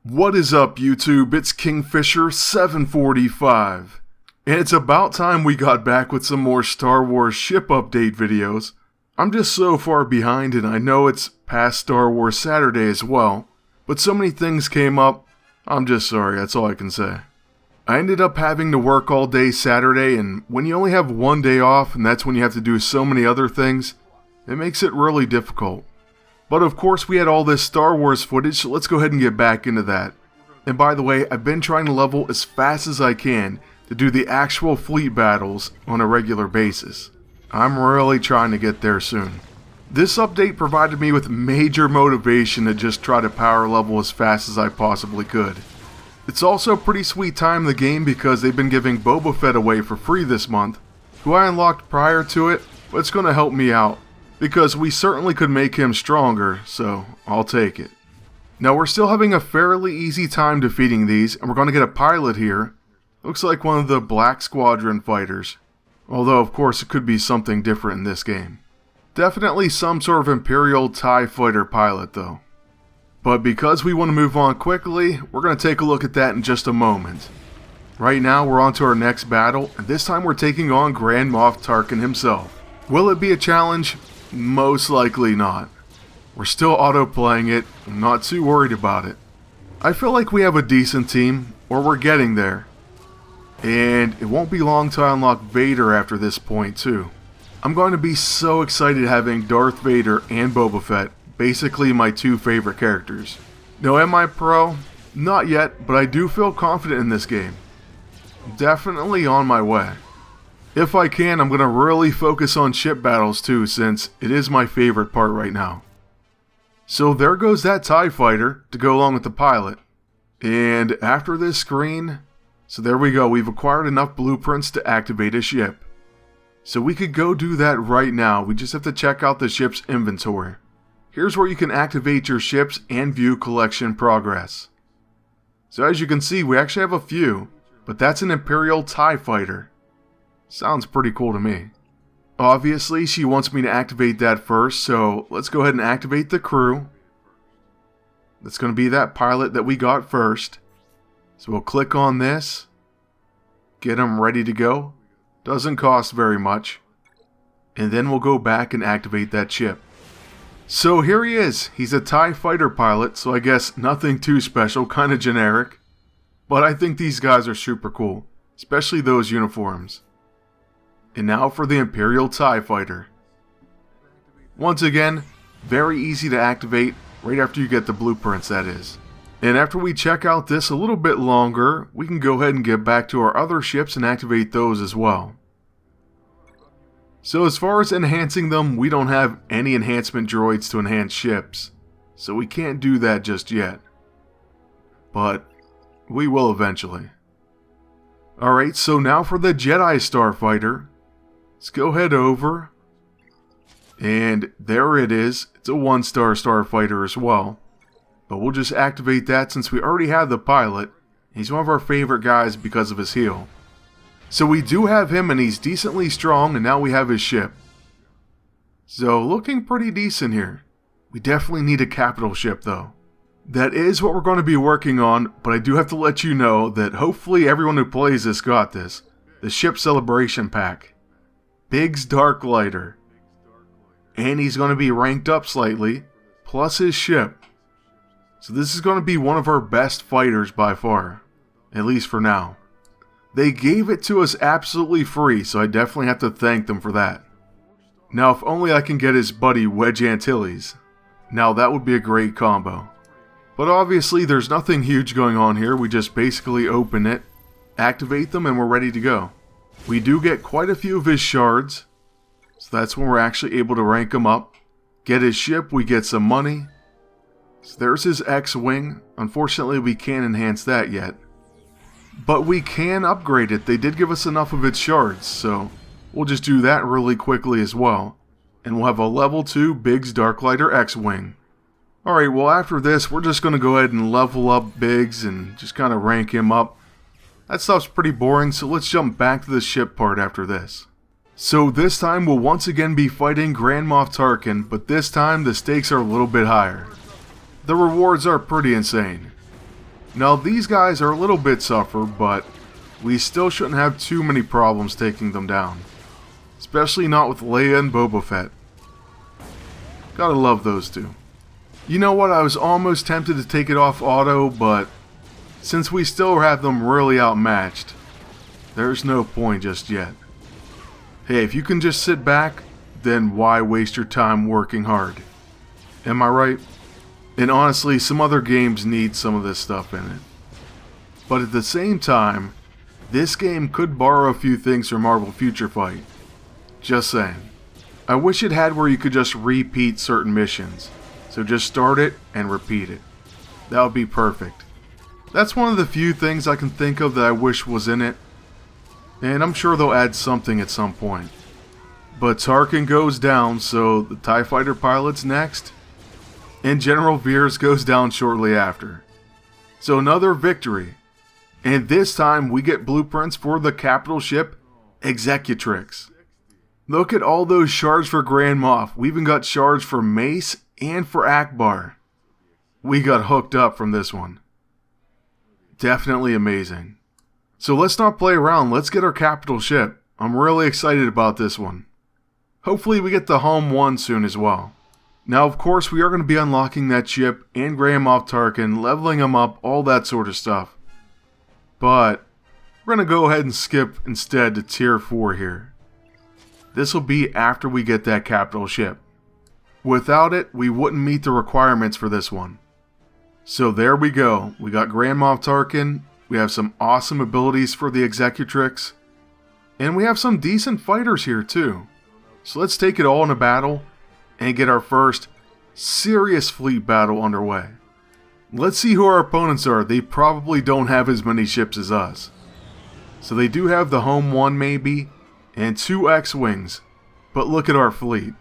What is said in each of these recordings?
What is up, YouTube? It's Kingfisher745, and it's about time we got back with some more Star Wars ship update videos. I'm just so far behind, and I know it's past Star Wars Saturday as well, but so many things came up, I'm just sorry, that's all I can say. I ended up having to work all day Saturday, and when you only have one day off, and that's when you have to do so many other things, it makes it really difficult. But of course we had all this Star Wars footage, so let's go ahead and get back into that. And by the way, I've been trying to level as fast as I can to do the actual fleet battles on a regular basis. I'm really trying to get there soon. This update provided me with major motivation to just try to power level as fast as I possibly could. It's also a pretty sweet time in the game because they've been giving Boba Fett away for free this month, who I unlocked prior to it, but it's going to help me out. Because we certainly could make him stronger, so I'll take it. Now we're still having a fairly easy time defeating these, and we're going to get a pilot here. Looks like one of the Black Squadron fighters. Although of course it could be something different in this game. Definitely some sort of Imperial TIE fighter pilot though. But because we want to move on quickly, we're going to take a look at that in just a moment. Right now we're on to our next battle, and this time we're taking on Grand Moff Tarkin himself. Will it be a challenge? Most likely not. We're still auto-playing it, I'm not too worried about it. I feel like we have a decent team, or we're getting there. And it won't be long till I unlock Vader after this point too. I'm going to be so excited having Darth Vader and Boba Fett, basically my two favorite characters. Now am I pro? Not yet, but I do feel confident in this game. I'm definitely on my way. If I can, I'm going to really focus on ship battles too, since it is my favorite part right now. So there goes that TIE fighter to go along with the pilot. And after this screen, so there we go, we've acquired enough blueprints to activate a ship. So we could go do that right now, we just have to check out the ship's inventory. Here's where you can activate your ships and view collection progress. So as you can see, we actually have a few, but that's an Imperial TIE fighter. Sounds pretty cool to me. Obviously, she wants me to activate that first, so let's go ahead and activate the crew. That's going to be that pilot that we got first. So we'll click on this. Get him ready to go. Doesn't cost very much. And then we'll go back and activate that ship. So here he is. He's a TIE fighter pilot, so I guess nothing too special, kind of generic. But I think these guys are super cool, especially those uniforms. And now for the Imperial TIE Fighter. Once again, very easy to activate, right after you get the blueprints that is. And after we check out this a little bit longer, we can go ahead and get back to our other ships and activate those as well. So as far as enhancing them, we don't have any enhancement droids to enhance ships, so we can't do that just yet. But we will eventually. Alright, so now for the Jedi Starfighter. Let's go head over, and there it is. It's a 1-star starfighter as well, but we'll just activate that since we already have the pilot. He's one of our favorite guys because of his heel. So we do have him, and he's decently strong, and now we have his ship. So looking pretty decent here. We definitely need a capital ship though. That is what we're going to be working on, but I do have to let you know that hopefully everyone who plays this got this. The Ship Celebration Pack. Biggs Darklighter. And he's going to be ranked up slightly, plus his ship. So this is going to be one of our best fighters by far, at least for now. They gave it to us absolutely free, so I definitely have to thank them for that. Now if only I can get his buddy Wedge Antilles. Now that would be a great combo. But obviously there's nothing huge going on here, we just basically open it, activate them, and we're ready to go. We do get quite a few of his shards, so that's when we're actually able to rank him up. Get his ship, we get some money. So there's his X-Wing. Unfortunately, we can't enhance that yet. But we can upgrade it. They did give us enough of its shards, so we'll just do that really quickly as well. And we'll have a level 2 Biggs Darklighter X-Wing. Alright, well after this, we're just going to go ahead and level up Biggs and just kind of rank him up. That stuff's pretty boring, so let's jump back to the ship part after this. So this time we'll once again be fighting Grand Moff Tarkin, but this time the stakes are a little bit higher. The rewards are pretty insane. Now these guys are a little bit suffer, but we still shouldn't have too many problems taking them down. Especially not with Leia and Boba Fett. Gotta love those two. You know what, I was almost tempted to take it off auto, but since we still have them really outmatched, there's no point just yet. Hey, if you can just sit back, then why waste your time working hard? Am I right? And honestly, some other games need some of this stuff in it. But at the same time, this game could borrow a few things from Marvel Future Fight. Just saying. I wish it had where you could just repeat certain missions. So just start it and repeat it. That would be perfect. That's one of the few things I can think of that I wish was in it. And I'm sure they'll add something at some point. But Tarkin goes down, so the TIE Fighter pilot's next. And General Veers goes down shortly after. So another victory. And this time we get blueprints for the capital ship, Executrix. Look at all those shards for Grand Moff. We even got shards for Mace and for Akbar. We got hooked up from this one. Definitely amazing. So let's not play around, let's get our capital ship. I'm really excited about this one. Hopefully we get the home one soon as well. Now of course we are going to be unlocking that ship and Grand Moff Tarkin, leveling them up, all that sort of stuff. But we're going to go ahead and skip instead to tier 4 here. This will be after we get that capital ship. Without it, we wouldn't meet the requirements for this one. So there we go. We got Grand Moff Tarkin. We have some awesome abilities for the Executrix. And we have some decent fighters here too. So let's take it all in a battle and get our first serious fleet battle underway. Let's see who our opponents are. They probably don't have as many ships as us. So they do have the home one maybe, and 2 X-Wings. But look at our fleet.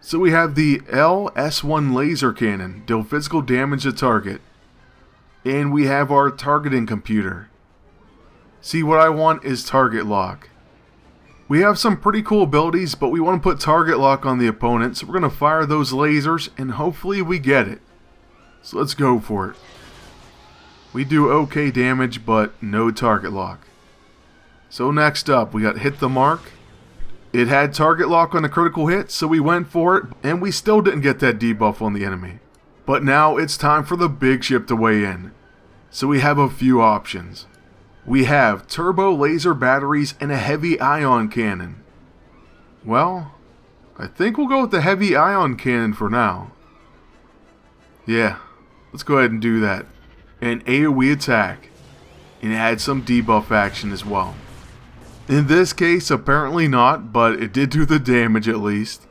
So we have the LS-1 laser cannon, deal physical damage to target. And we have our targeting computer. See, what I want is target lock. We have some pretty cool abilities, but we want to put target lock on the opponent, so we're going to fire those lasers, and hopefully we get it. So let's go for it. We do okay damage, but no target lock. So next up, we got hit the mark. It had target lock on a critical hit, so we went for it, and we still didn't get that debuff on the enemy. But now it's time for the big ship to weigh in. So we have a few options. We have turbo laser batteries and a heavy ion cannon. Well, I think we'll go with the heavy ion cannon for now. Yeah, let's go ahead and do that. An AoE attack, and add some debuff action as well. In this case, apparently not, but it did do the damage at least.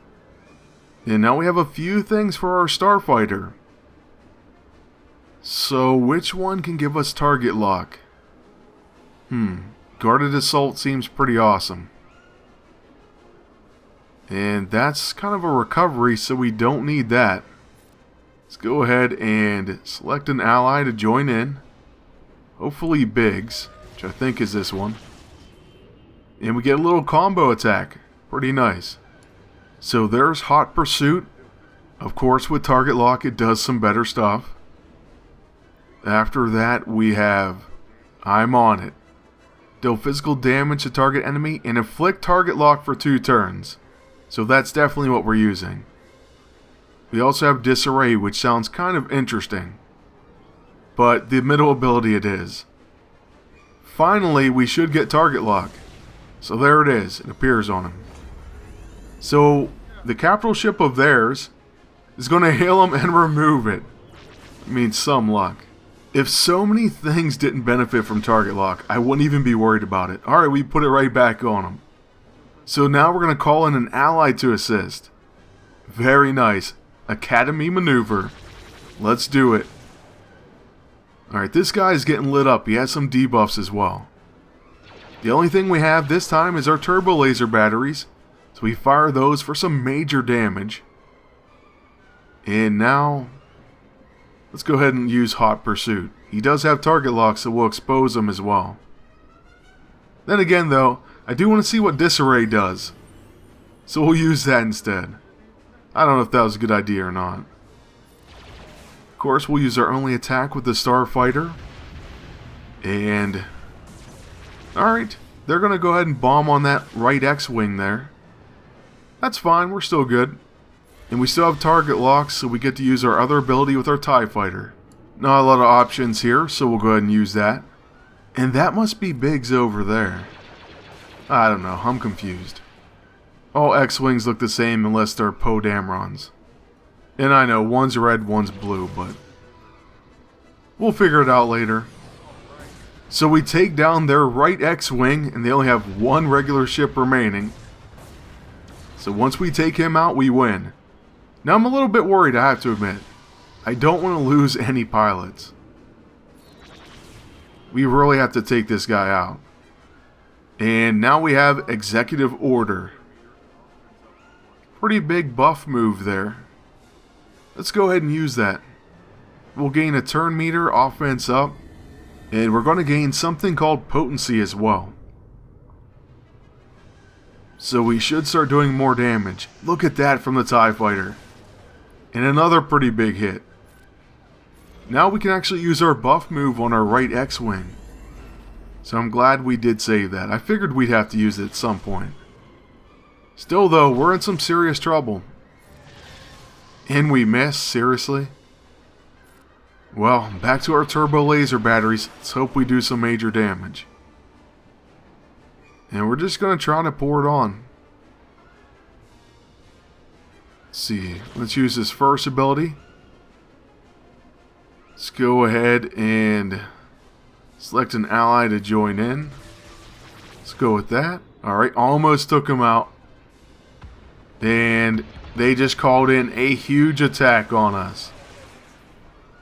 And now we have a few things for our starfighter. So, which one can give us target lock? Guarded Assault seems pretty awesome. And that's kind of a recovery, so we don't need that. Let's go ahead and select an ally to join in. Hopefully Biggs, which I think is this one. And we get a little combo attack. Pretty nice. So there's Hot Pursuit. Of course, with target lock, it does some better stuff. After that, we have I'm on it. Deal physical damage to target enemy and inflict target lock for 2 turns. So that's definitely what we're using. We also have Disarray, which sounds kind of interesting. But the middle ability it is. Finally, we should get target lock. So there it is. It appears on him. So the capital ship of theirs is going to hail him and remove it. I mean, some luck. If so many things didn't benefit from target lock, I wouldn't even be worried about it. Alright, we put it right back on him. So now we're going to call in an ally to assist. Very nice. Academy maneuver. Let's do it. Alright, this guy is getting lit up. He has some debuffs as well. The only thing we have this time is our turbo laser batteries. So we fire those for some major damage. And now, let's go ahead and use Hot Pursuit. He does have target lock, so we'll expose him as well. Then again though, I do want to see what Disarray does. So we'll use that instead. I don't know if that was a good idea or not. Of course, we'll use our only attack with the Starfighter. And... alright, they're going to go ahead and bomb on that right X-Wing there. That's fine, we're still good. And we still have target locks, so we get to use our other ability with our TIE Fighter. Not a lot of options here, so we'll go ahead and use that. And that must be Biggs over there. I don't know, I'm confused. All X-Wings look the same unless they're Poe Damerons. And I know, one's red, one's blue, but... we'll figure it out later. So we take down their right X-Wing, and they only have one regular ship remaining. So once we take him out, we win. Now I'm a little bit worried, I have to admit. I don't want to lose any pilots. We really have to take this guy out. And now we have Executive Order. Pretty big buff move there. Let's go ahead and use that. We'll gain a turn meter, offense up. And we're going to gain something called potency as well. So we should start doing more damage. Look at that from the TIE Fighter. And another pretty big hit. Now we can actually use our buff move on our right X-Wing. So I'm glad we did save that. I figured we'd have to use it at some point. Still though, we're in some serious trouble. And we miss, seriously? Well, back to our turbo laser batteries. Let's hope we do some major damage. And we're just going to try to pour it on. Let's see. Let's use this first ability. Let's go ahead and select an ally to join in. Let's go with that. Alright, almost took him out. And they just called in a huge attack on us.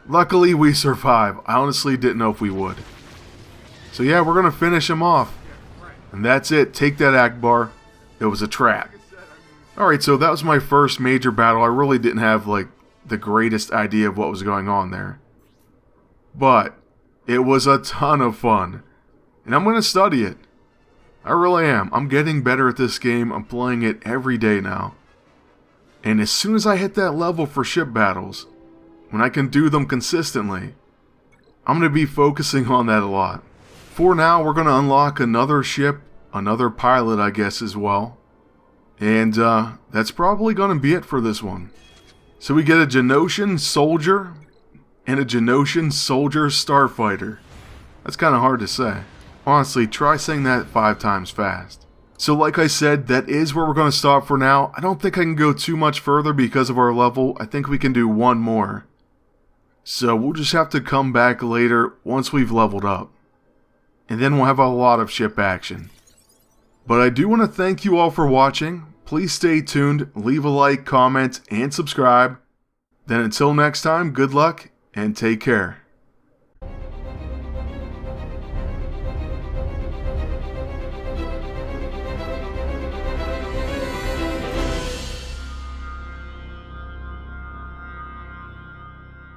Luckily we survived. I honestly didn't know if we would. So yeah, we're going to finish him off. And that's it. Take that, Akbar. It was a trap. Alright, so that was my first major battle. I really didn't have, like, the greatest idea of what was going on there. But it was a ton of fun. And I'm going to study it. I really am. I'm getting better at this game. I'm playing it every day now. And as soon as I hit that level for ship battles, when I can do them consistently, I'm going to be focusing on that a lot. For now, we're going to unlock another ship, another pilot, I guess, as well. And that's probably going to be it for this one. So we get a Geonosian soldier and a Geonosian soldier starfighter. That's kind of hard to say. Honestly, try saying that 5 times fast. So like I said, that is where we're going to stop for now. I don't think I can go too much further because of our level. I think we can do one more. So we'll just have to come back later once we've leveled up. And then we'll have a lot of ship action. But I do want to thank you all for watching. Please stay tuned, leave a like, comment, and subscribe. Then until next time, good luck and take care.